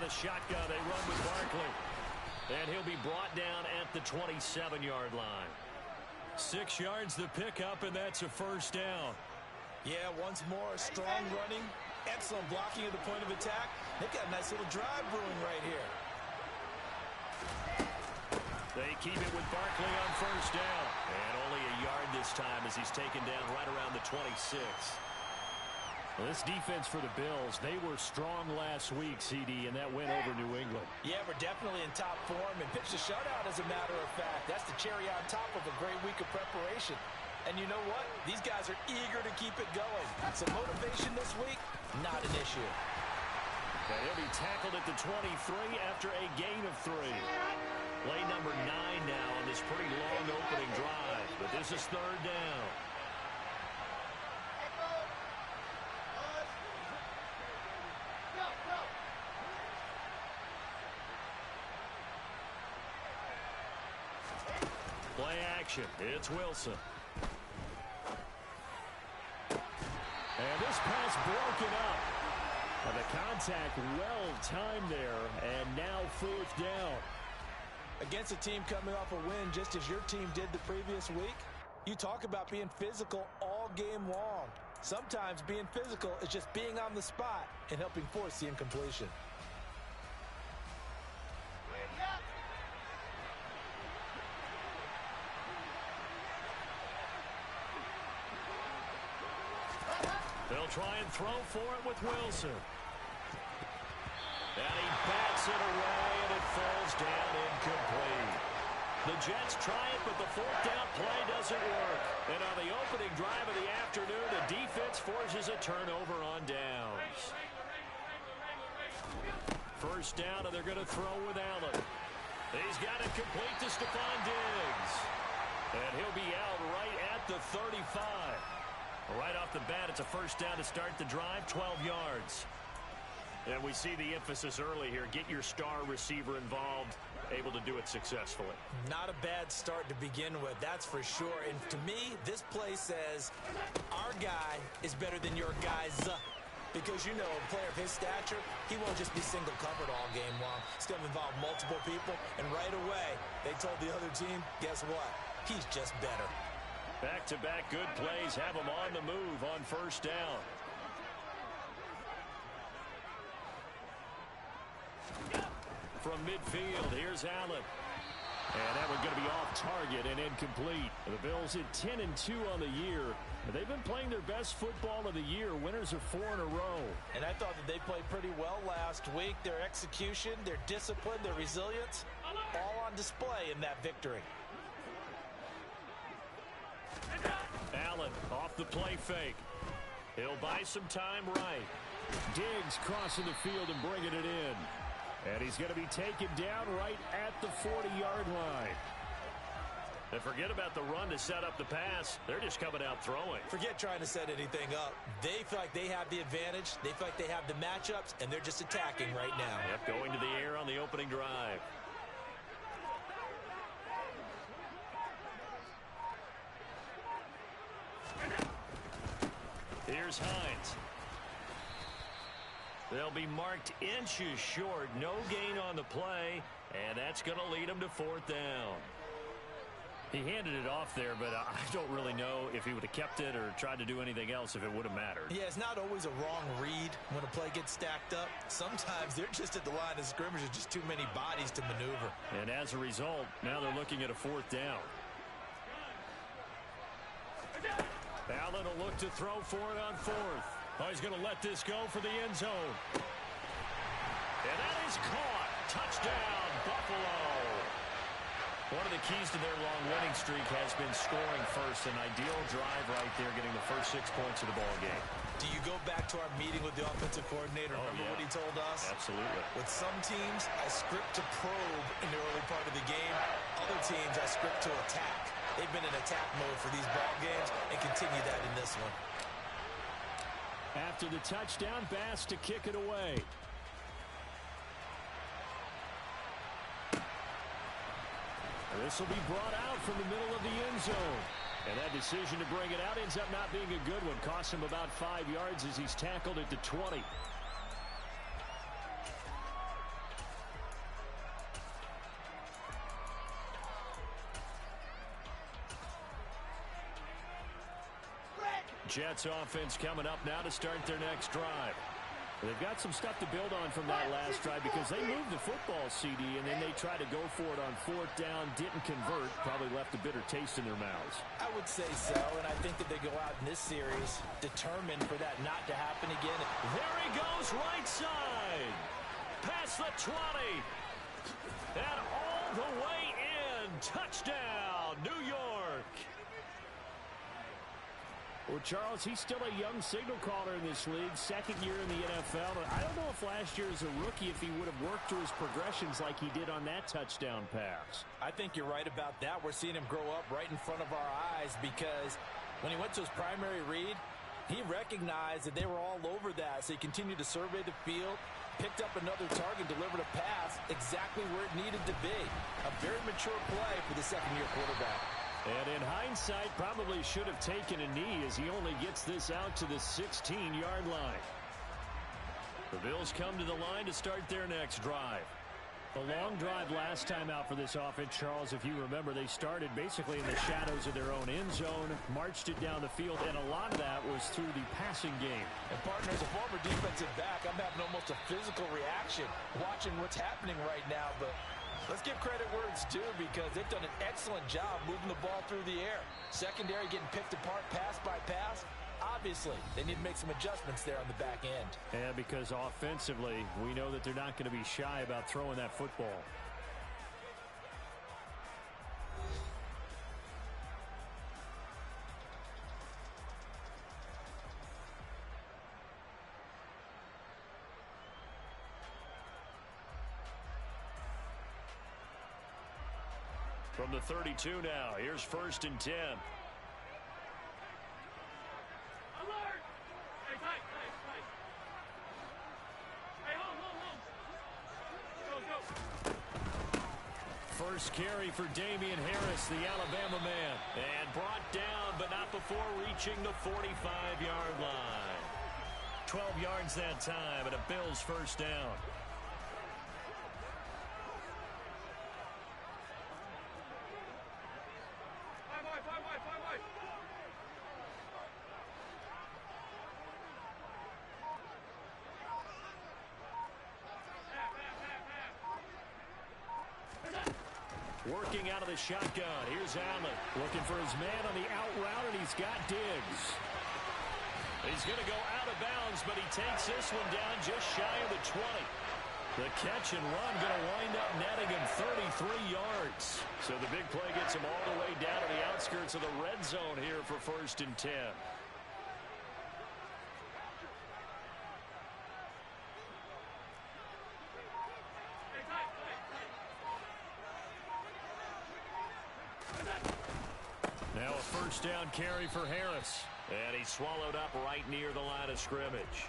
the shotgun. They run with Barkley. And he'll be brought down at the 27-yard line. 6 yards the pickup, and that's a first down. Yeah, once more, strong running, excellent blocking at the point of attack. They've got a nice little drive brewing right here. They keep it with Barkley on first down. And only a yard this time as he's taken down right around the 26. Well, this defense for the Bills, they were strong last week, CD, and that win over New England. Yeah, we're definitely in top form and pitched a shutout, as a matter of fact. That's the cherry on top of a great week of preparation. And you know what? These guys are eager to keep it going. Some motivation this week, not an issue. And he'll be tackled at the 23 after a gain of 3. Play number 9 now on this pretty long opening drive. But this is third down. Play action. It's Wilson. And this pass broken up. And the contact well timed there. And now fourth down. Against a team coming off a win just as your team did the previous week, you talk about being physical all game long. Sometimes being physical is just being on the spot and helping force the incompletion. They'll try and throw for it with Wilson. And he bats it away, and it falls down incomplete. The Jets try it, but the fourth down play doesn't work. And on the opening drive of the afternoon, the defense forces a turnover on downs. First down, and they're going to throw with Allen. He's got it complete to Stephon Diggs. And he'll be out right at the 35. Right off the bat, it's a first down to start the drive, 12 yards. And we see the emphasis early here. Get your star receiver involved, able to do it successfully. Not a bad start to begin with, that's for sure. And to me, this play says our guy is better than your guys. Because, you know, a player of his stature, he won't just be single covered all game long. It's going to involve multiple people. And right away, they told the other team, guess what? He's just better. Back-to-back good plays have him on the move on first down. From midfield, here's Allen. And that one's going to be off target and incomplete. The Bills at 10-2 on the year. They've been playing their best football of the year. Winners of 4 in a row. And I thought that they played pretty well last week. Their execution, their discipline, their resilience, all on display in that victory. Allen off the play fake. He'll buy some time right. Diggs crossing the field and bringing it in. And he's going to be taken down right at the 40-yard line. And forget about the run to set up the pass. They're just coming out throwing. Forget trying to set anything up. They feel like they have the advantage. They feel like they have the matchups, and they're just attacking right now. Yep, going to the air on the opening drive. Here's Hines. They'll be marked inches short. No gain on the play, and that's going to lead them to fourth down. He handed it off there, but I don't really know if he would have kept it or tried to do anything else if it would have mattered. Yeah, it's not always a wrong read when a play gets stacked up. Sometimes they're just at the line of scrimmage. There's just too many bodies to maneuver. And as a result, now they're looking at a fourth down. Allen will look to throw for it on fourth. Oh, he's going to let this go for the end zone. And that is caught. Touchdown, Buffalo. One of the keys to their long winning streak has been scoring first. An ideal drive right there, getting the first 6 points of the ball game. Do you go back to our meeting with the offensive coordinator? Remember what he told us? Absolutely. With some teams, I script to probe in the early part of the game. Other teams, I script to attack. They've been in attack mode for these ball games and continue that in this one. After the touchdown, Bass to kick it away. This will be brought out from the middle of the end zone. And that decision to bring it out ends up not being a good one. Costs him about 5 yards as he's tackled at the 20. Jets offense coming up now to start their next drive. They've got some stuff to build on from that last drive because they moved the football, CD, and then they tried to go for it on fourth down, didn't convert, probably left a bitter taste in their mouths. I would say so, and I think that they go out in this series determined for that not to happen again. There he goes, right side. Past the 20. And all the way in. Touchdown, New York. Well, Charles, he's still a young signal caller in this league, second year in the NFL. I don't know if last year as a rookie, if he would have worked through his progressions like he did on that touchdown pass. I think you're right about that. We're seeing him grow up right in front of our eyes because when he went to his primary read, he recognized that they were all over that. So he continued to survey the field, picked up another target, delivered a pass exactly where it needed to be. A very mature play for the second-year quarterback. And in hindsight, probably should have taken a knee as he only gets this out to the 16-yard line. The Bills come to the line to start their next drive. The long drive last time out for this offense, Charles, if you remember, they started basically in the shadows of their own end zone, marched it down the field, and a lot of that was through the passing game. And partner, as a former defensive back, I'm having almost a physical reaction watching what's happening right now, but let's give credit where it's due because they've done an excellent job moving the ball through the air. Secondary getting picked apart pass by pass. Obviously, they need to make some adjustments there on the back end. And because offensively, we know that they're not going to be shy about throwing that football. From the 32 now, here's 1st and 10. First carry for Damian Harris, the Alabama man. And brought down, but not before reaching the 45-yard line. 12 yards that time, and a Bills first down. Working out of the shotgun. Here's Allen looking for his man on the out route, and he's got Diggs. He's going to go out of bounds, but he takes this one down just shy of the 20. The catch and run going to wind up netting him 33 yards. So the big play gets him all the way down to the outskirts of the red zone here for 1st and 10. Now a first down carry for Harris. And he's swallowed up right near the line of scrimmage.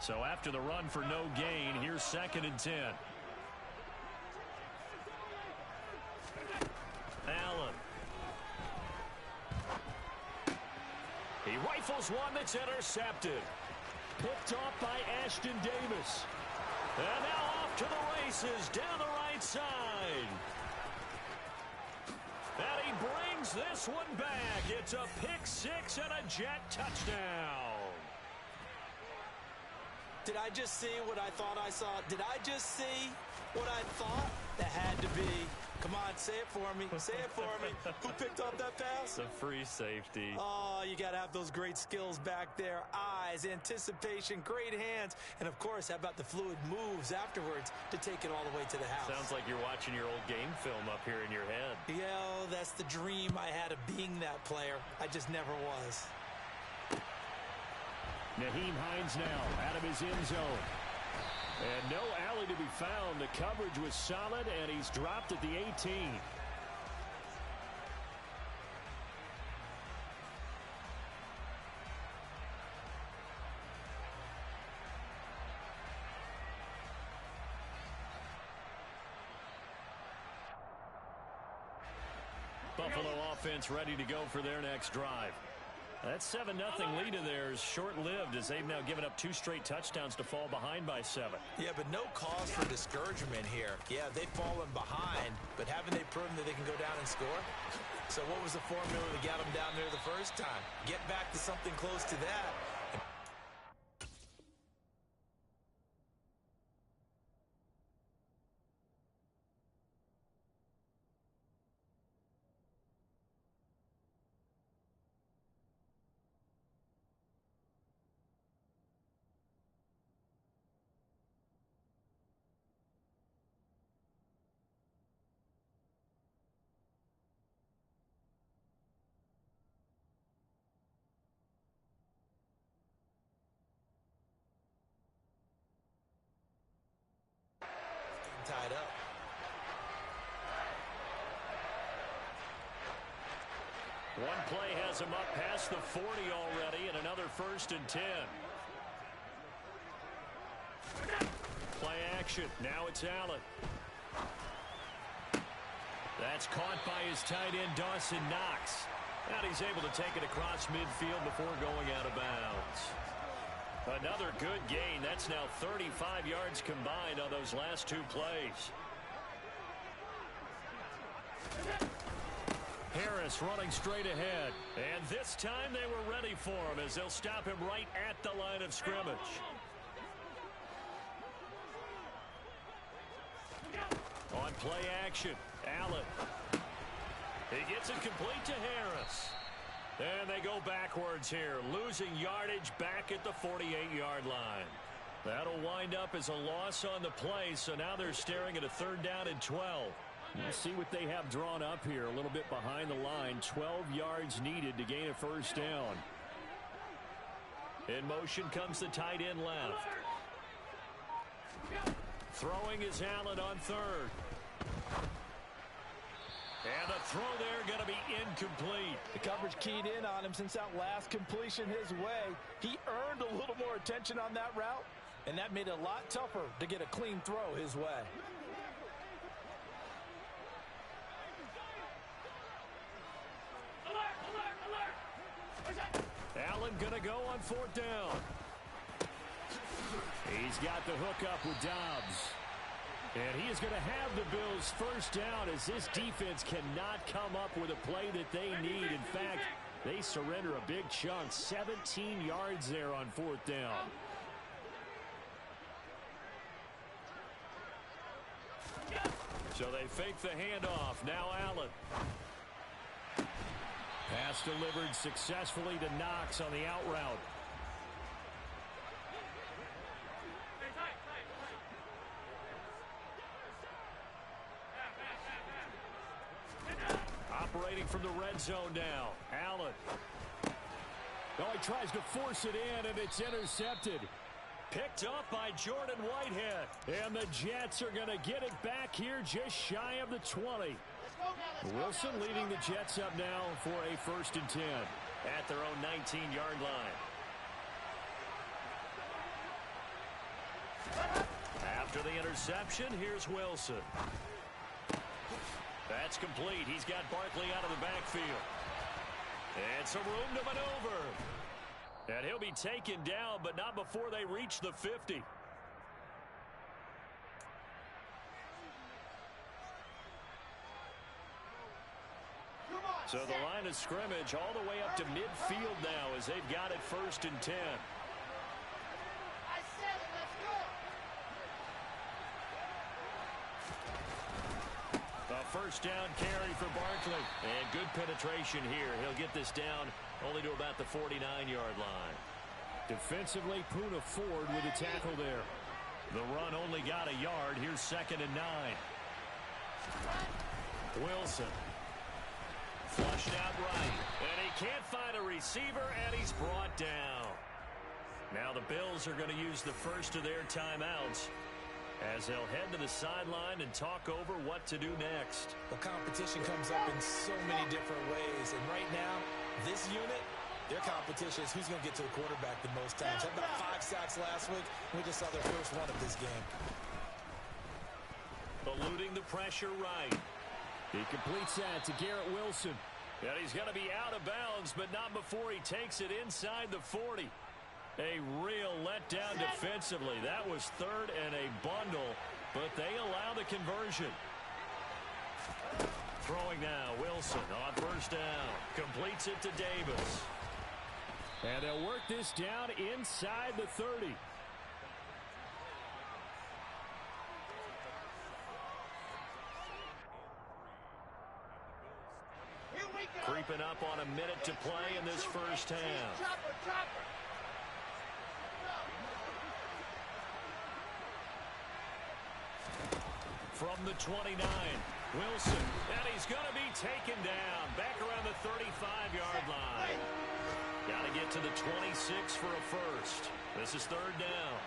So after the run for no gain, here's 2nd and 10. Allen. He rifles one that's intercepted. Picked off by Ashton Davis. And now off to the races down the right side. And he brings this one back. It's a pick six and a Jet touchdown. Did I just see what I thought I saw? Did I just see what I thought? That had to be. Come on, say it for me. Say it for me. Who picked up that pass? It's a free safety. Oh, you got to have those great skills back there. Eyes, anticipation, great hands. And, of course, how about the fluid moves afterwards to take it all the way to the house? Sounds like you're watching your old game film up here in your head. Yeah, that's the dream I had of being that player. I just never was. Nyheim Hines now out of his end zone. And no alley to be found. The coverage was solid, and he's dropped at the 18. Buffalo offense ready to go for their next drive. That 7-0 lead of theirs short-lived as they've now given up 2 straight touchdowns to fall behind by 7. Yeah, but no cause for discouragement here. Yeah, they've fallen behind, but haven't they proven that they can go down and score? So what was the formula that got them down there the first time? Get back to something close to that. Tied up. One play has him up past the 40 already, and another 1st and 10. Play action. Now it's Allen. That's caught by his tight end, Dawson Knox. And he's able to take it across midfield before going out of bounds. Another good gain. That's now 35 yards combined on those last 2 plays. Harris running straight ahead. And this time they were ready for him as they'll stop him right at the line of scrimmage. On play action, Allen. He gets it complete to Harris. And they go backwards here, losing yardage back at the 48-yard line. That'll wind up as a loss on the play, so now they're staring at a 3rd down and 12. We'll see what they have drawn up here, a little bit behind the line. 12 yards needed to gain a 1st down. In motion comes the tight end left. Throwing is Allen on 3rd. And the throw there going to be incomplete. The coverage keyed in on him since that last completion his way. He earned a little more attention on that route, and that made it a lot tougher to get a clean throw his way. Allen going to go on 4th down. He's got the hook up with Dobbs. And he is going to have the Bills' 1st down as this defense cannot come up with a play that they need. In fact, they surrender a big chunk, 17 yards there on 4th down. So they fake the handoff. Now Allen. Pass delivered successfully to Knox on the out route. Operating from the red zone now. Allen. Oh, he tries to force it in, and it's intercepted. Picked up by Jordan Whitehead. And the Jets are going to get it back here just shy of the 20. Wilson leading the Jets up now for a 1st and 10 at their own 19-yard line. After the interception, here's Wilson. That's complete. He's got Barkley out of the backfield. And some room to maneuver. And he'll be taken down, but not before they reach the 50. So the line of scrimmage all the way up to midfield now as they've got it 1st and 10. A 1st down carry for Barkley. And good penetration here. He'll get this down only to about the 49-yard line. Defensively, Poona Ford with a tackle there. The run only got a yard. Here's 2nd and 9. Wilson. Flushed out right. And he can't find a receiver, and he's brought down. Now the Bills are going to use the first of their timeouts as they'll head to the sideline and talk over what to do next. Well, competition comes up in so many different ways. And right now, this unit, their competition is who's going to get to the quarterback the most times. Had about 5 sacks last week. We just saw their first one of this game. Eluding the pressure right. He completes that to Garrett Wilson. And he's going to be out of bounds, but not before he takes it inside the 40. A real letdown defensively. That was third and a bundle, but they allow the conversion. Throwing now, Wilson on first down. Completes it to Davis. And they'll work this down inside the 30. Creeping up on a minute to play in this first half. From the 29, Wilson, and he's going to be taken down back around the 35-yard line. Got to get to the 26 for a first. This is third down.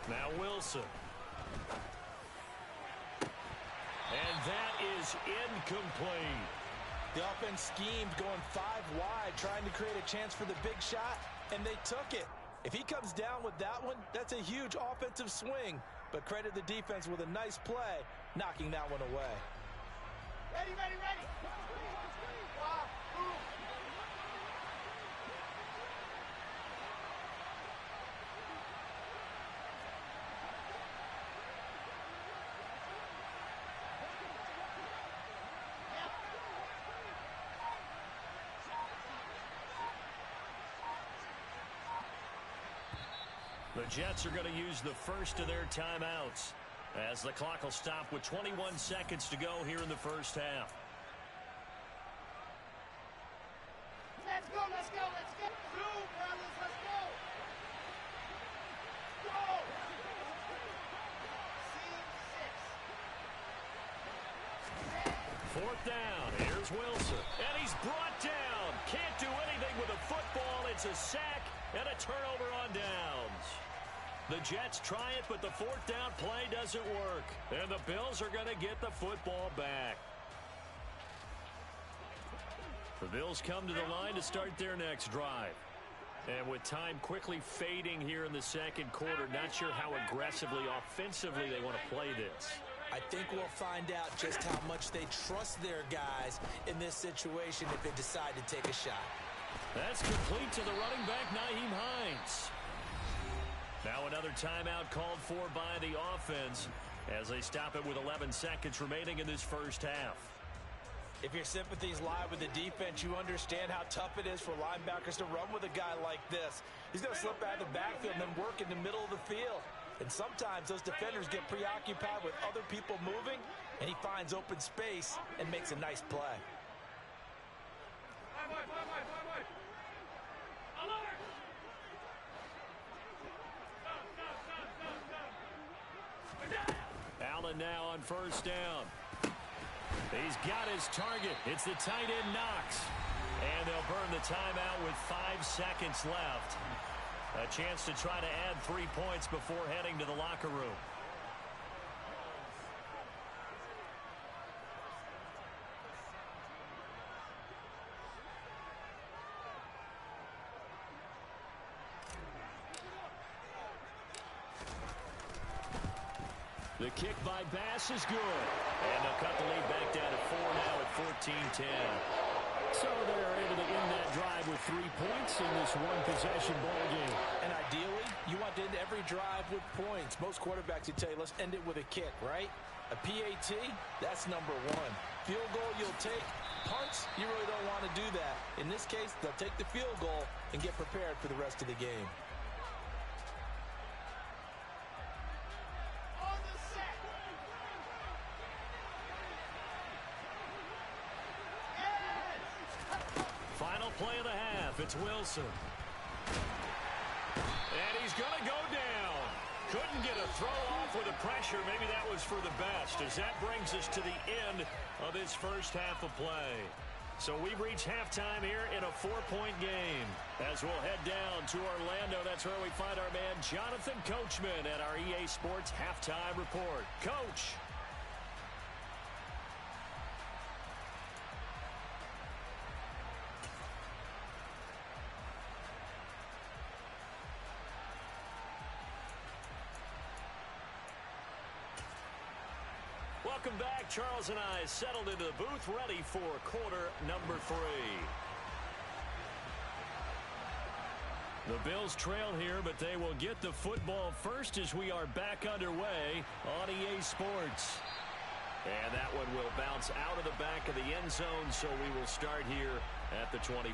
Now Wilson. And that is incomplete. The offense schemed going 5 wide, trying to create a chance for the big shot, and they took it. If he comes down with that one, that's a huge offensive swing. But credit the defense with a nice play, knocking that one away. Ready, ready, ready. The Jets are going to use the first of their timeouts as the clock will stop with 21 seconds to go here in the first half. Let's go, let's go, let's go. Go, fellas, let's go. Go. Fourth down. Here's Wilson. And he's brought down. Can't do anything with a football. It's a sack and a turnover on downs. The Jets try it, but the fourth down play doesn't work. And the Bills are going to get the football back. The Bills come to the line to start their next drive. And with time quickly fading here in the second quarter, not sure how aggressively, offensively they want to play this. I think we'll find out just how much they trust their guys in this situation if they decide to take a shot. That's complete to the running back, Nyheim Hines. Now another timeout called for by the offense as they stop it with 11 seconds remaining in this first half. If your sympathies lie with the defense, you understand how tough it is for linebackers to run with a guy like this. He's going to slip out of the backfield and then work in the middle of the field. And sometimes those defenders get preoccupied with other people moving, and he finds open space and makes a nice play. Allen now on first down. He's got his target. It's the tight end Knox. And they'll burn the timeout with 5 seconds left. A chance to try to add 3 points before heading to the locker room. The kick by Bass is good. And they'll cut the lead back down to 4 now at 14-10. So they're able to end that drive with 3 points in this one-possession ball game. And ideally, you want to end every drive with points. Most quarterbacks would tell you, let's end it with a kick, right? A PAT, that's number 1. Field goal you'll take. Punts, you really don't want to do that. In this case, they'll take the field goal and get prepared for the rest of the game. Play of the half. It's Wilson. And he's going to go down. Couldn't get a throw off with the pressure. Maybe that was for the best, as that brings us to the end of this first half of play. So we've reached halftime here in a 4-point game. As we'll head down to Orlando, that's where we find our man Jonathan Coachman at our EA Sports Halftime Report. Coach. Welcome back. Charles and I settled into the booth, ready for quarter number 3. The Bills trail here, but they will get the football first as we are back underway on EA Sports. And that one will bounce out of the back of the end zone, so we will start here at the 25.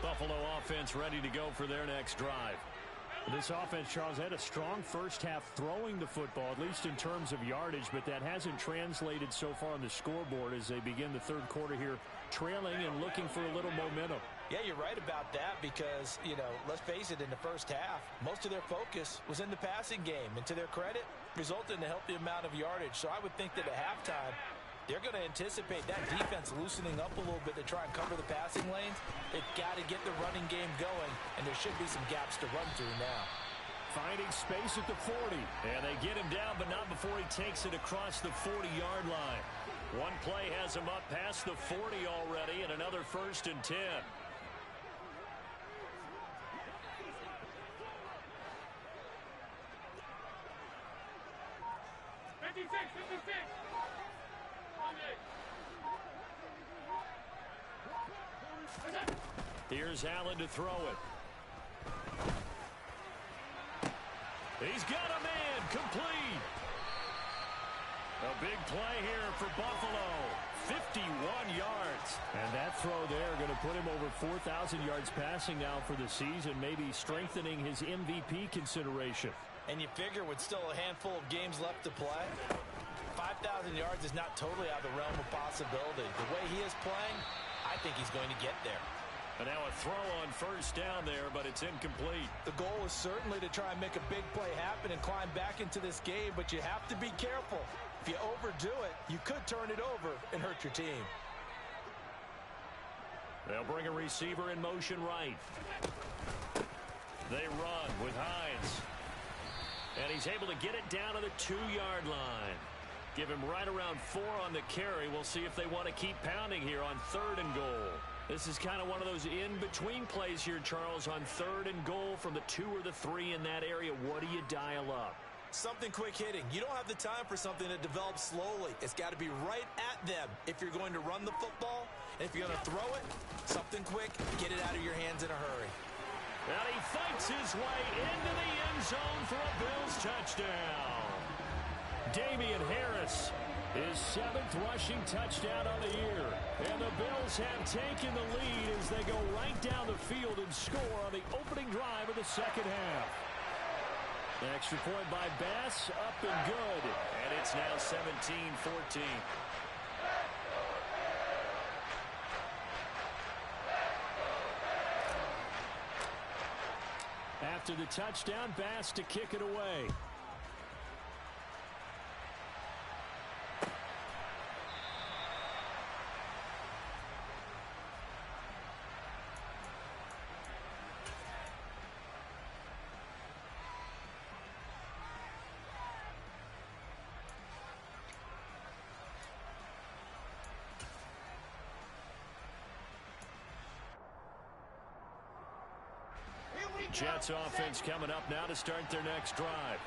Buffalo offense ready to go for their next drive. This offense, Charles, had a strong first half throwing the football, at least in terms of yardage, but that hasn't translated so far on the scoreboard as they begin the third quarter here, trailing and looking for a little momentum. Yeah, you're right about that because, let's face it, in the first half, most of their focus was in the passing game. And to their credit, resulted in a healthy amount of yardage. So I would think that at halftime, they're going to anticipate that defense loosening up a little bit to try and cover the passing lanes. They've got to get the running game going, and there should be some gaps to run through now. Finding space at the 40. And they get him down, but not before he takes it across the 40-yard line. One play has him up past the 40 already, and another 1st and 10. 56. Here's Allen to throw it. He's got a man complete. A big play here for Buffalo. 51 yards. And that throw there going to put him over 4,000 yards passing now for the season, maybe strengthening his MVP consideration. And you figure with still a handful of games left to play, 5,000 yards is not totally out of the realm of possibility. The way he is playing, I think he's going to get there. And now a throw on 1st down there, but it's incomplete. The goal is certainly to try and make a big play happen and climb back into this game, but you have to be careful. If you overdo it, you could turn it over and hurt your team. They'll bring a receiver in motion right. They run with Hines. And he's able to get it down to the 2-yard line. Give him right around 4 on the carry. We'll see if they want to keep pounding here on 3rd and goal. This is kind of one of those in-between plays here, Charles, on 3rd and goal from the 2 or the 3 in that area. What do you dial up? Something quick hitting. You don't have the time for something that develops slowly. It's got to be right at them if you're going to run the football. And if you're going to throw it, something quick, get it out of your hands in a hurry. And he fights his way into the end zone for a Bills touchdown. Damian Harris, his 7th rushing touchdown on the year. And the Bills have taken the lead as they go right down the field and score on the opening drive of the second half. The extra point by Bass, up and good. And it's now 17-14. After the touchdown, Bass to kick it away. Jets offense coming up now to start their next drive.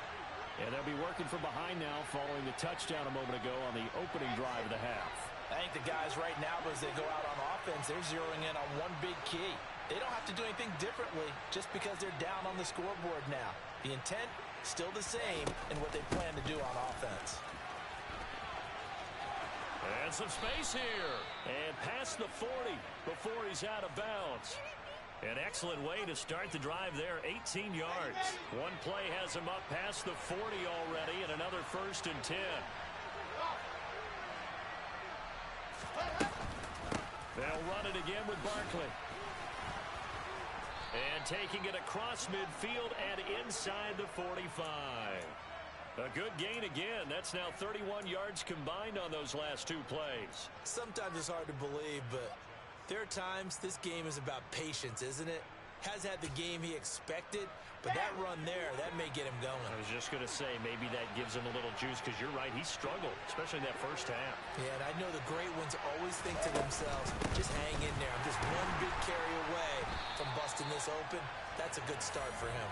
And they'll be working from behind now following the touchdown a moment ago on the opening drive of the half. I think the guys right now, as they go out on offense, they're zeroing in on one big key. They don't have to do anything differently just because they're down on the scoreboard now. The intent, still the same in what they plan to do on offense. And some space here. And past the 40 before he's out of bounds. An excellent way to start the drive there, 18 yards. One play has him up past the 40 already, and another 1st and 10. They'll run it again with Barkley. And taking it across midfield and inside the 45. A good gain again. That's now 31 yards combined on those last 2 plays. Sometimes it's hard to believe, but there are times this game is about patience, isn't it? Has had the game he expected, but that run there, that may get him going. I was just going to say, maybe that gives him a little juice, because you're right, he struggled, especially in that first half. Yeah, and I know the great ones always think to themselves, just hang in there. I'm just one big carry away from busting this open. That's a good start for him.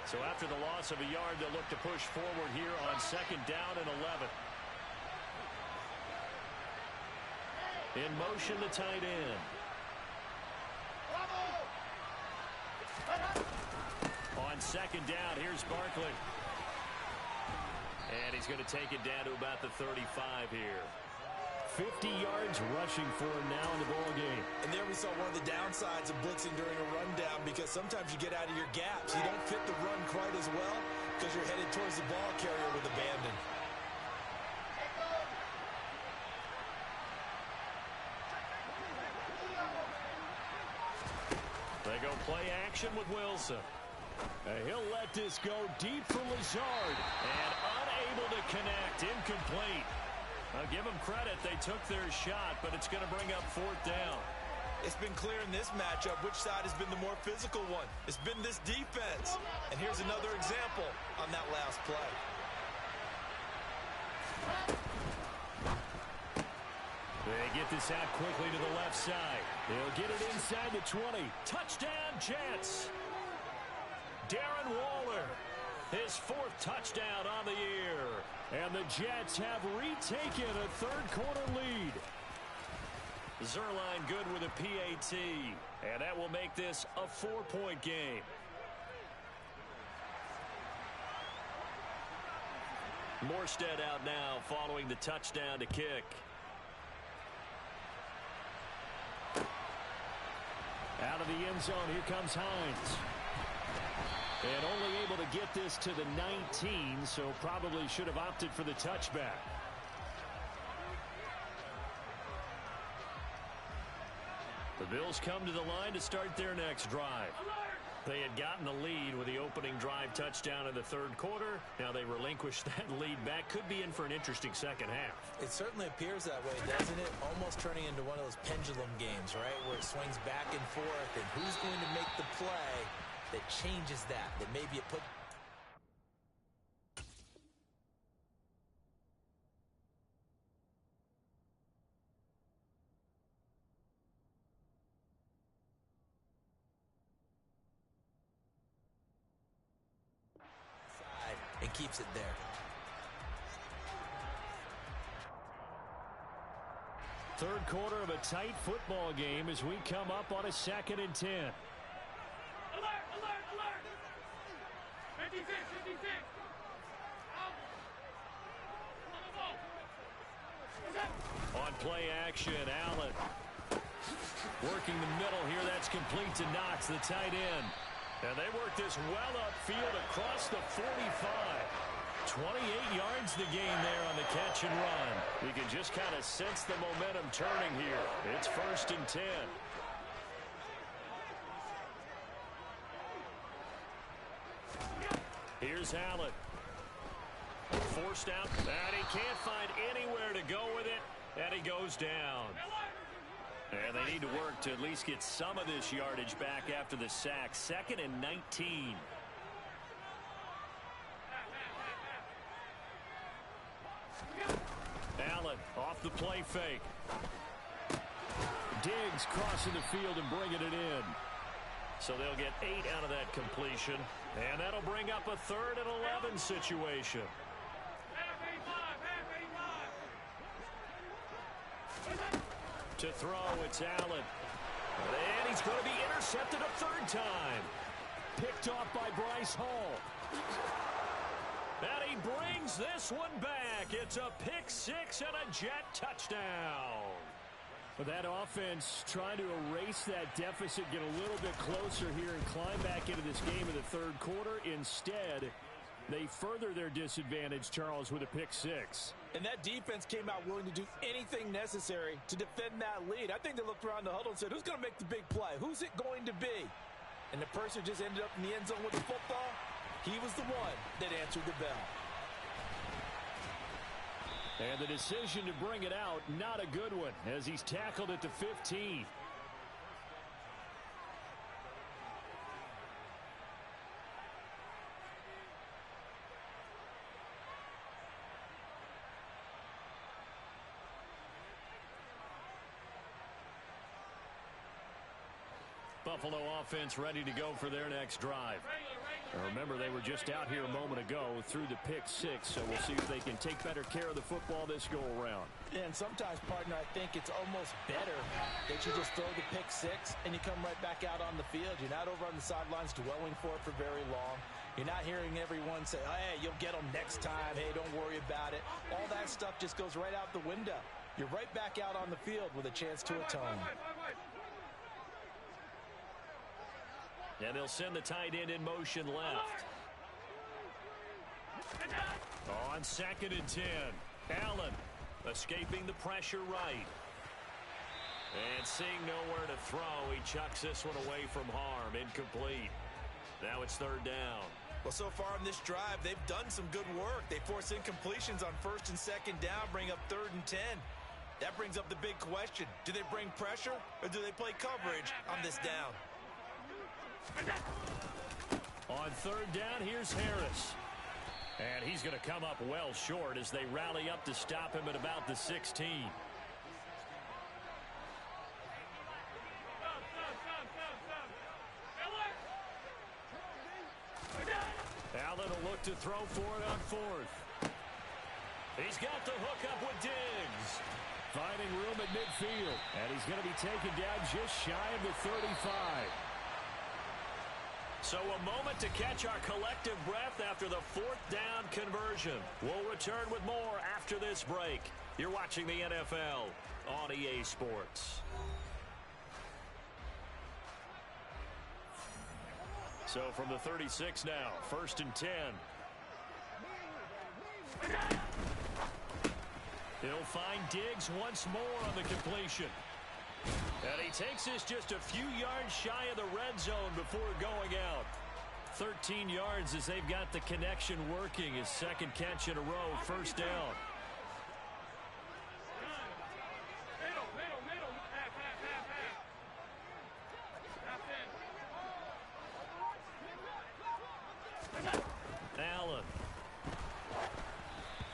So after the loss of a yard, they'll look to push forward here on 2nd down and 11. In motion, the tight end. On 2nd down, here's Barkley. And he's going to take it down to about the 35 here. 50 yards rushing for him now in the ball game. And there we saw one of the downsides of blitzing during a rundown, because sometimes you get out of your gaps. You don't fit the run quite as well because you're headed towards the ball carrier with abandon. They go play action with Wilson. He'll let this go deep for Lazard. And unable to connect. Incomplete. I'll give them credit. They took their shot, but it's going to bring up 4th down. It's been clear in this matchup which side has been the more physical one. It's been this defense. And here's another example on that last play. They get this out quickly to the left side. They'll get it inside the 20. Touchdown, Jets. Darren Waller, his 4th touchdown on the year. And the Jets have retaken a 3rd quarter lead. Zerline good with a PAT. And that will make this a 4-point game. Morstead out now following the touchdown to kick. Out of the end zone, here comes Hines. And only able to get this to the 19, so probably should have opted for the touchback. The Bills come to the line to start their next drive. They had gotten the lead with the opening drive touchdown in the 3rd quarter. Now they relinquish that lead back. Could be in for an interesting second half. It certainly appears that way, doesn't it? Almost turning into one of those pendulum games, right? Where it swings back and forth, and who's going to make the play that changes that maybe it put... and keeps it there. Third quarter of a tight football game as we come up on a 2nd and 10. Alert, alert, alert! 56, 56! Out! On play action, Allen. Working the middle here, that's complete to Knox, the tight end. And they work this well upfield across the 45. 28 yards the gain there on the catch and run. We can just kind of sense the momentum turning here. It's 1st and 10. Here's Allen. Forced out, and he can't find anywhere to go with it, and he goes down. And they need to work to at least get some of this yardage back after the sack. 2nd and 19. Allen off the play fake. Diggs crossing the field and bringing it in. So they'll get 8 out of that completion. And that'll bring up a 3rd and 11 situation. To throw, it's Allen. And he's going to be intercepted a 3rd time. Picked off by Bryce Hall. And he brings this one back. It's a pick-6 and a Jet touchdown. But that offense trying to erase that deficit, get a little bit closer here and climb back into this game in the 3rd quarter. Instead, they further their disadvantage, Charles, with a pick-6. And that defense came out willing to do anything necessary to defend that lead. I think they looked around the huddle and said, who's going to make the big play? Who's it going to be? And the person who just ended up in the end zone with the football, he was the one that answered the bell. And the decision to bring it out, not a good one, as he's tackled at the 15. Buffalo offense ready to go for their next drive. Remember, they were just out here a moment ago through the pick six, so we'll see if they can take better care of the football this go-around. And sometimes, partner, I think it's almost better that you just throw the pick six and you come right back out on the field. You're not over on the sidelines dwelling for it for very long. You're not hearing everyone say, oh, hey, you'll get them next time. Hey, don't worry about it. All that stuff just goes right out the window. You're right back out on the field with a chance to atone. And they'll send the tight end in motion left. On 2nd and 10. Allen escaping the pressure right. And seeing nowhere to throw, he chucks this one away from harm. Incomplete. Now it's 3rd down. Well, so far in this drive, they've done some good work. They force incompletions on 1st and 2nd down, bring up 3rd and 10. That brings up the big question. Do they bring pressure or do they play coverage on this down? On 3rd down, here's Harris. And he's going to come up well short as they rally up to stop him at about the 16. Allen will look to throw for it on 4th. He's got the hook up with Diggs. Finding room at midfield. And he's going to be taken down just shy of the 35. So a moment to catch our collective breath after the 4th down conversion. We'll return with more after this break. You're watching the NFL on EA Sports. So from the 36 now, 1st and 10. He'll find Diggs once more on the completion. And he takes this just a few yards shy of the red zone before going out. 13 yards as they've got the connection working. His 2nd catch in a row, 1st down. Allen.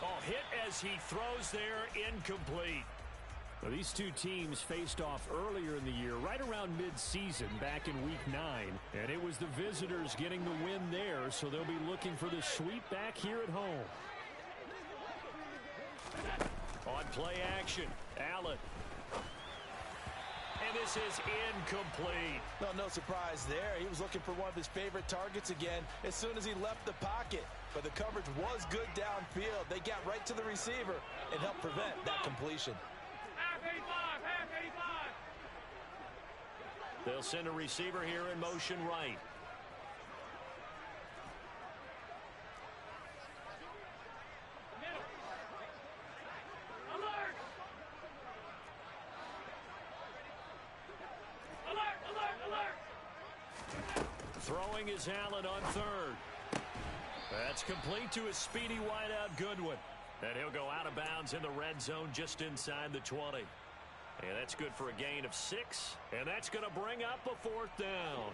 Oh, hit as he throws there, incomplete. Well, these two teams faced off earlier in the year, right around mid-season, back in Week 9. And it was the visitors getting the win there, so they'll be looking for the sweep back here at home. On play action, Allen. And this is incomplete. No surprise there. He was looking for one of his favorite targets again as soon as he left the pocket. But the coverage was good downfield. They got right to the receiver and helped prevent that completion. They'll send a receiver here in motion right. Throwing is Allen on 3rd. That's complete to his speedy wideout Goodwin. And he'll go out of bounds in the red zone just inside the 20. And that's good for a gain of 6. And that's going to bring up a 4th down.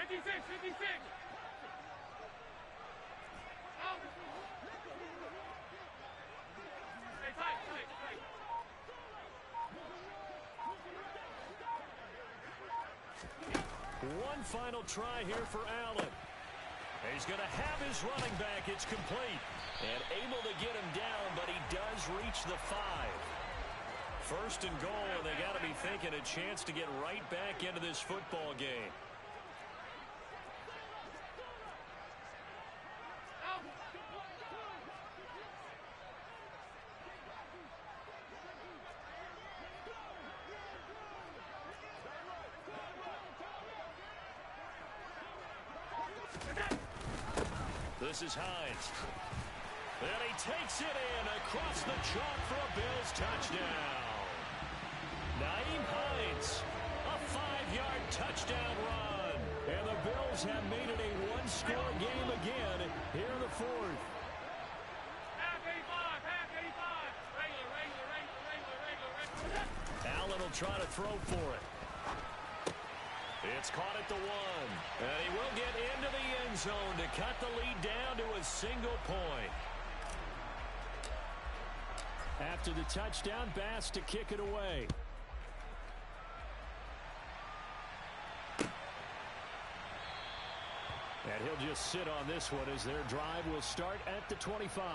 56. One final try here for Allen. He's going to have his running back. It's complete. And able to get him down, but he does reach the 5. 1st and goal, and they got to be thinking a chance to get right back into this football game. This is Hines. And he takes it in across the chalk for a Bills touchdown. Nyheim Hines, a 5-yard touchdown run. And the Bills have made it a one-score game again here in the 4th. Allen will try to throw for it. It's caught at the 1. And he will get into the end zone to cut the lead down to a single point. After the touchdown, Bass to kick it away. And he'll just sit on this one as their drive will start at the 25.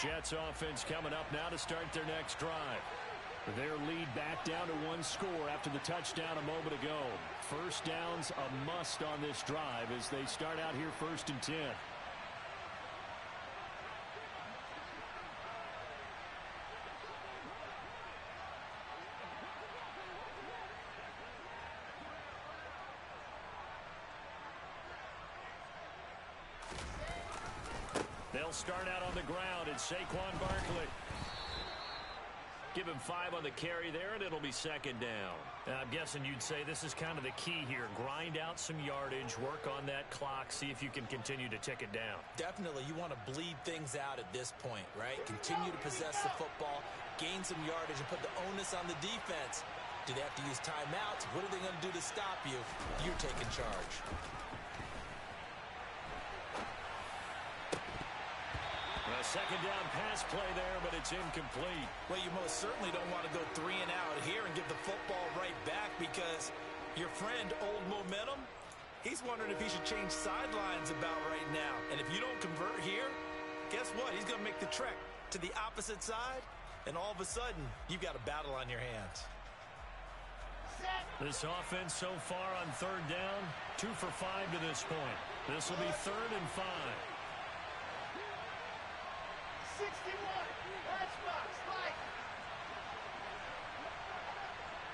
Jets offense coming up now to start their next drive. Their lead back down to one score after the touchdown a moment ago. First down's a must on this drive as they start out here 1st and 10. They'll start out on the ground, and Saquon Barkley. Give him 5 on the carry there, and it'll be 2nd down. I'm guessing you'd say this is kind of the key here. Grind out some yardage, work on that clock, see if you can continue to tick it down. Definitely, you want to bleed things out at this point, right? Continue to possess the football, gain some yardage, and put the onus on the defense. Do they have to use timeouts? What are they going to do to stop you? You're taking charge. A 2nd down pass play there, but it's incomplete. Well, you most certainly don't want to go 3 and out here and give the football right back because your friend, Old Momentum, he's wondering if he should change sidelines about right now. And if you don't convert here, guess what? He's going to make the trek to the opposite side, and all of a sudden, you've got a battle on your hands. This offense so far on 3rd down, 2 for 5 to this point. This will be 3rd and 5. 61, matchbox, Mike.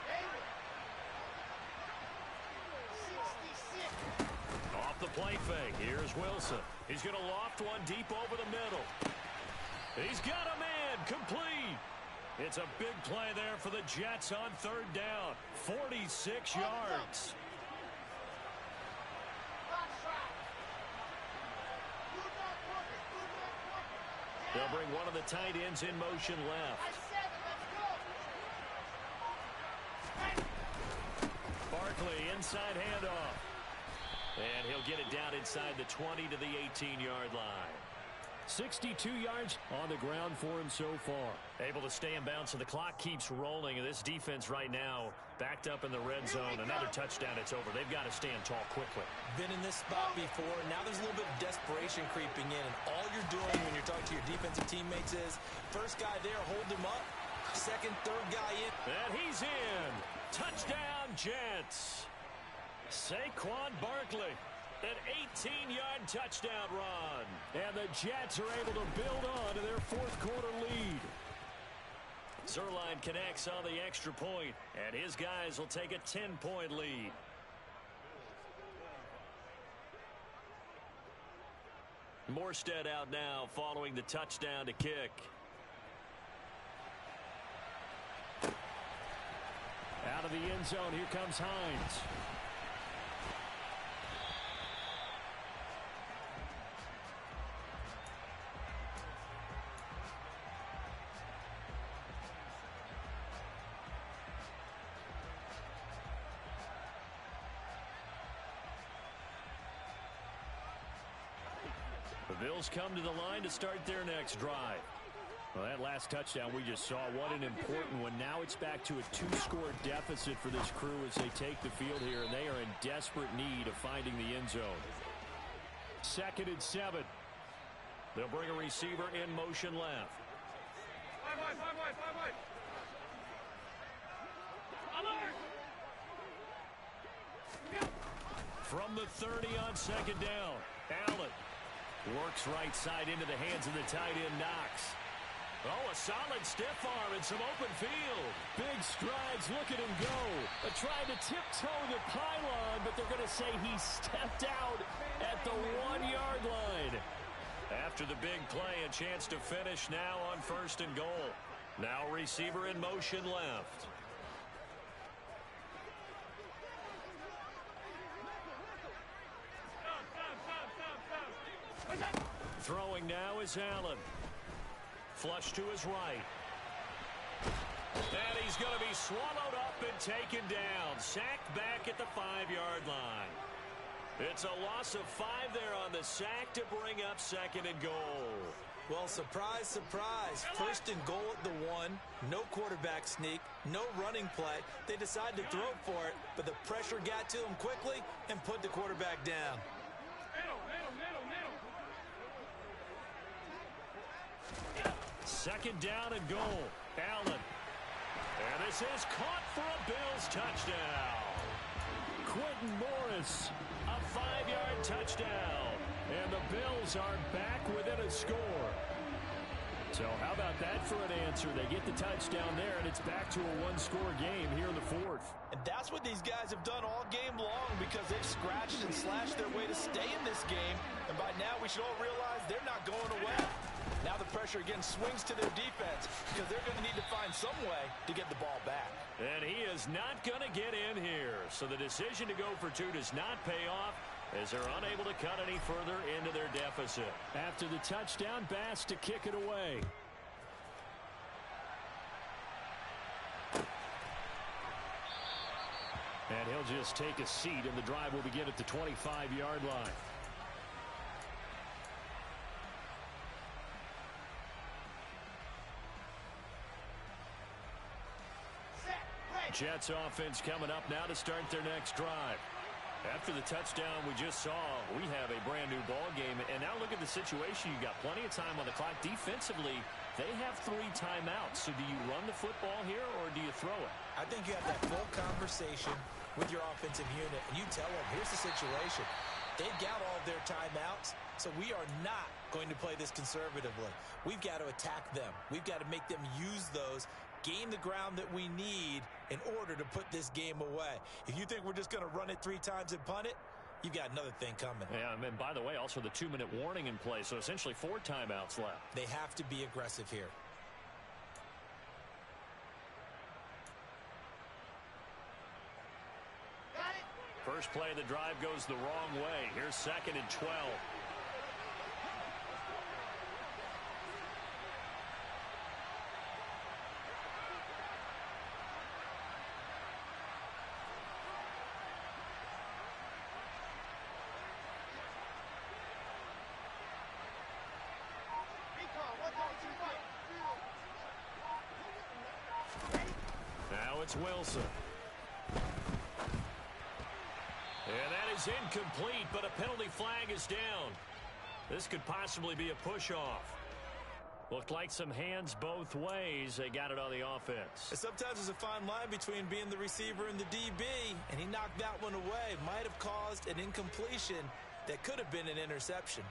David. 66. Off the play fake. Here's Wilson. He's going to loft one deep over the middle. He's got a man. Complete. It's a big play there for the Jets on 3rd down. 46 yards. They'll bring one of the tight ends in motion left. Barkley inside handoff. And he'll get it down inside the 20 to the 18-yard line. 62 yards on the ground for him so far. Able to stay in bounds, so the clock keeps rolling. And this defense right now backed up in the red zone. Another touchdown, it's over. They've got to stand tall quickly. Been in this spot before. Now there's a little bit of desperation creeping in. And all you're doing when you're talking to your defensive teammates is first guy there, hold him up. Second, third guy in. And he's in. Touchdown, Jets. Saquon Barkley. An 18-yard touchdown run. And the Jets are able to build on to their 4th quarter lead. Zerline connects on the extra point, and his guys will take a 10-point lead. Morstead out now following the touchdown to kick. Out of the end zone, here comes Hines. The Bills come to the line to start their next drive. Well, that last touchdown we just saw, what an important one. Now it's back to a 2-score deficit for this crew as they take the field here, and they are in desperate need of finding the end zone. 2nd and 7. They'll bring a receiver in motion left. From the 30 on 2nd down, Allen works right side into the hands of the tight end Knox. Oh, a solid stiff arm and some open field. Big strides, look at him go. Trying to tiptoe the pylon, but they're going to say he stepped out at the 1-yard line. After the big play, a chance to finish now on 1st and goal. Now receiver in motion left. Throwing now is Allen. Flush to his right. And he's going to be swallowed up and taken down. Sacked back at the 5-yard line. It's a loss of 5 there on the sack to bring up 2nd and goal. Well, surprise, surprise. 1st and goal at the 1. No quarterback sneak. No running play. They decided to throw for it, but the pressure got to them quickly and put the quarterback down. Second down and goal. Allen. And this is caught for a Bills touchdown. Quentin Morris, a 5-yard touchdown. And the Bills are back within a score. So how about that for an answer? They get the touchdown there, and it's back to a one-score game here in the fourth. And that's what these guys have done all game long because they've scratched and slashed their way to stay in this game. And by now, we should all realize they're not going away. Now the pressure again swings to their defense because they're going to need to find some way to get the ball back. And he is not going to get in here. So the decision to go for two does not pay off as they're unable to cut any further into their deficit. After the touchdown, Bass to kick it away. And he'll just take a seat, and the drive will begin at the 25-yard line. Jets offense coming up now to start their next drive. After the touchdown we just saw, we have a brand new ball game. And now look at the situation. You got plenty of time on the clock. Defensively, they have 3 timeouts. So do you run the football here or do you throw it? I think you have that full conversation with your offensive unit, and you tell them, here's the situation. They've got all of their timeouts, so we are not going to play this conservatively. We've got to attack them. We've got to make them use those, gain the ground that we need in order to put this game away. If you think we're just going to run it 3 times and punt it, you've got another thing coming. Yeah, and by the way, also the 2-minute warning in play, so essentially 4 timeouts left. They have to be aggressive here. First play of the drive goes the wrong way. Here's 2nd and 12. Now it's Wilson. And that is incomplete, but a penalty flag is down. This could possibly be a push-off. Looked like some hands both ways. They got it on the offense. Sometimes there's a fine line between being the receiver and the DB, and he knocked that one away. Might have caused an incompletion that could have been an interception.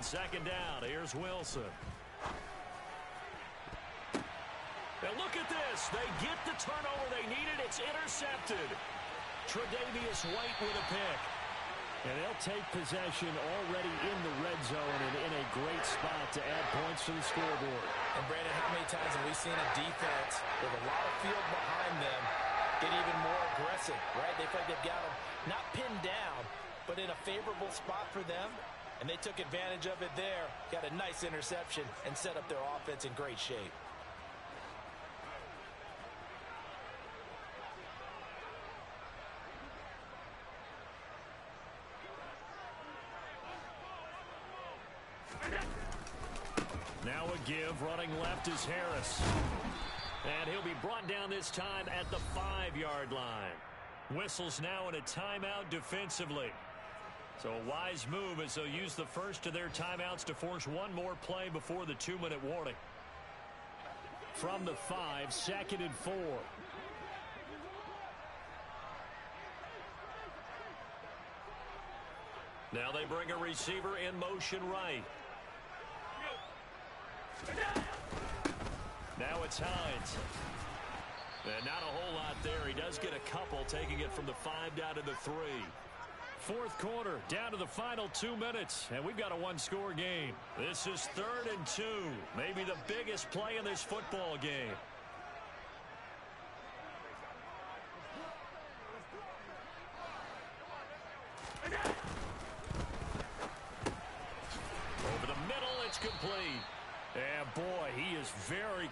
Second down, here's Wilson. Now look at this. They get the turnover they needed. It's intercepted. Tre'Davious White with a pick. And they'll take possession already in the red zone and in a great spot to add points to the scoreboard. And Brandon, how many times have we seen a defense with a lot of field behind them get even more aggressive, right? They feel like they've got them not pinned down, but in a favorable spot for them. And they took advantage of it there, got a nice interception, and set up their offense in great shape. Now a give, running left is Harris. And he'll be brought down this time at the 5-yard line. Whistles now in a timeout defensively. So a wise move as they'll use the first of their timeouts to force one more play before the 2-minute warning. From the 5, 2nd and 4. Now they bring a receiver in motion right. Now it's Hines. And not a whole lot there. He does get a couple, taking it from the 5 down to the 3. Fourth quarter, down to the final 2 minutes, and we've got a one-score game. This is 3rd and 2, maybe the biggest play in this football game.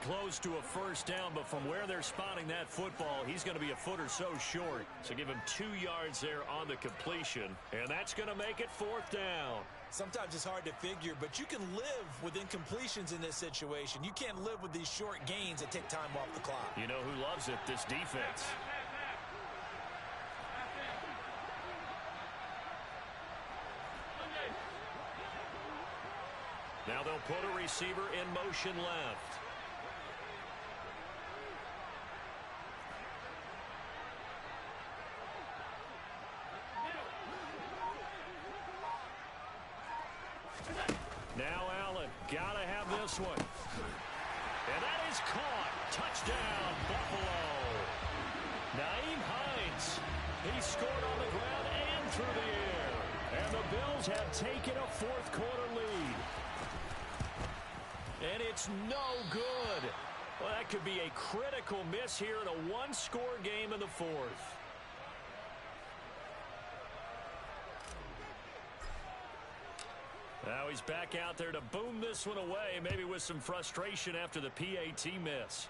close to a first down, but from where they're spotting that football, he's going to be a foot or so short. So give him 2 yards there on the completion, and that's going to make it 4th down. Sometimes it's hard to figure, but you can live with incompletions in this situation. You can't live with these short gains that take time off the clock. You know who loves it? This defense. Now they'll put a receiver in motion left. Now Allen, gotta have this one. And that is caught. Touchdown, Buffalo. Nyheim Hines. He scored on the ground and through the air. And the Bills have taken a 4th quarter lead. And it's no good. Well, that could be a critical miss here in a 1-score game in the 4th. Now he's back out there to boom this one away, maybe with some frustration after the PAT miss.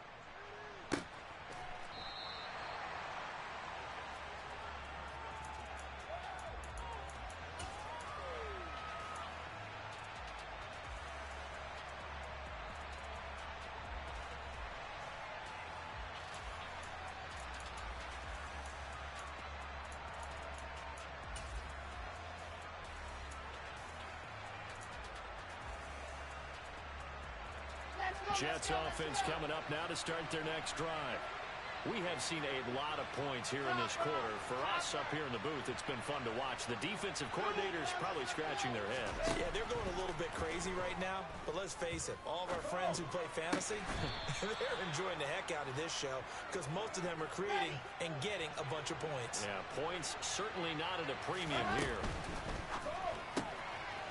Jets offense coming up now to start their next drive. We have seen a lot of points here in this quarter. For us up here in the booth, it's been fun to watch. The defensive coordinators probably scratching their heads. Yeah, they're going a little bit crazy right now, but let's face it, all of our friends who play fantasy, they're enjoying the heck out of this show because most of them are creating and getting a bunch of points. Yeah, points certainly not at a premium here.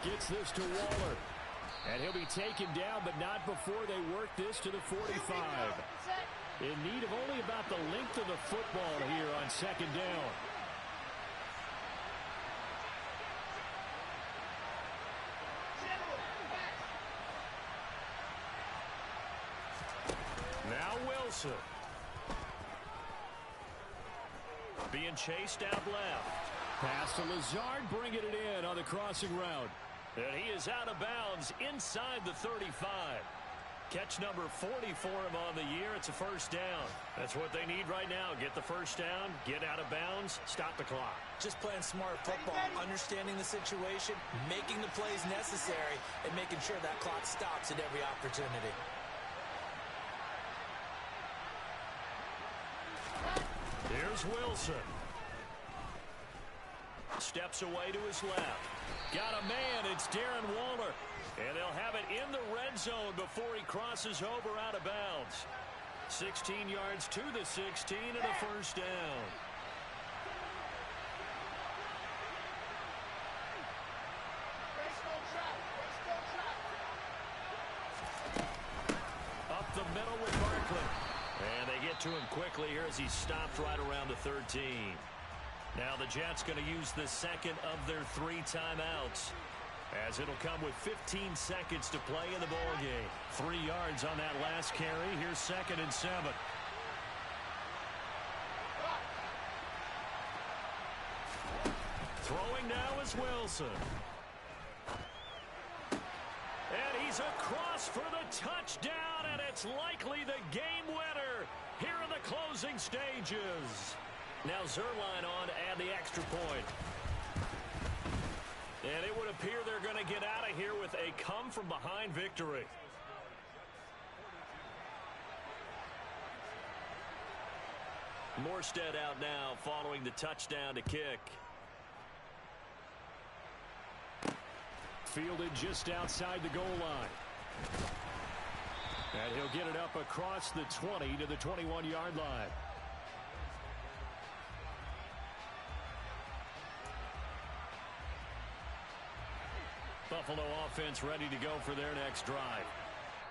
Gets this to Waller. And he'll be taken down, but not before they work this to the 45. In need of only about the length of the football here on 2nd down. Now Wilson. Being chased out left. Pass to Lazard, bringing it in on the crossing route. And he is out of bounds inside the 35. Catch number 40 for him on the year. It's a first down. That's what they need right now. Get the first down, get out of bounds, stop the clock. Just playing smart football, understanding the situation, making the plays necessary, and making sure that clock stops at every opportunity. Here's Wilson. Steps away to his left. Got a man. It's Darren Waller. And they'll have it in the red zone before he crosses over out of bounds. 16 yards to the 16 and a first down. Up the middle with Barkley. And they get to him quickly here as he stopped right around the 13. Now the Jets going to use the second of their 3 timeouts, as it'll come with 15 seconds to play in the ball game. 3 yards on that last carry. Here's 2nd and 7. Throwing now is Wilson. And he's across for the touchdown, and it's likely the game winner here in the closing stages. Now Zerline on to add the extra point. And it would appear they're going to get out of here with a come-from-behind victory. Morstead out now following the touchdown to kick. Fielded just outside the goal line. And he'll get it up across the 20 to the 21-yard line. Buffalo offense ready to go for their next drive.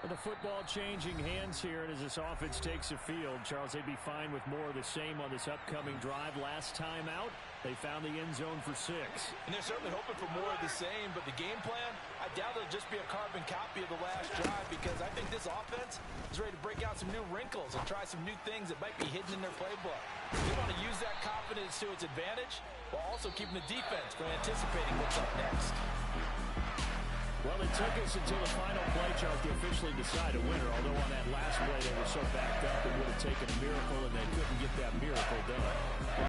The football changing hands here, and as this offense takes the field, Charles, they'd be fine with more of the same on this upcoming drive. Last time out, they found the end zone for 6. And they're certainly hoping for more of the same, but the game plan, I doubt it'll just be a carbon copy of the last drive, because I think this offense is ready to break out some new wrinkles and try some new things that might be hidden in their playbook. They want to use that confidence to its advantage, while also keeping the defense from anticipating what's up next. Well, it took us until the final play, Charles, to officially decide a winner, although on that last play they were so backed up it would have taken a miracle, and they couldn't get that miracle done.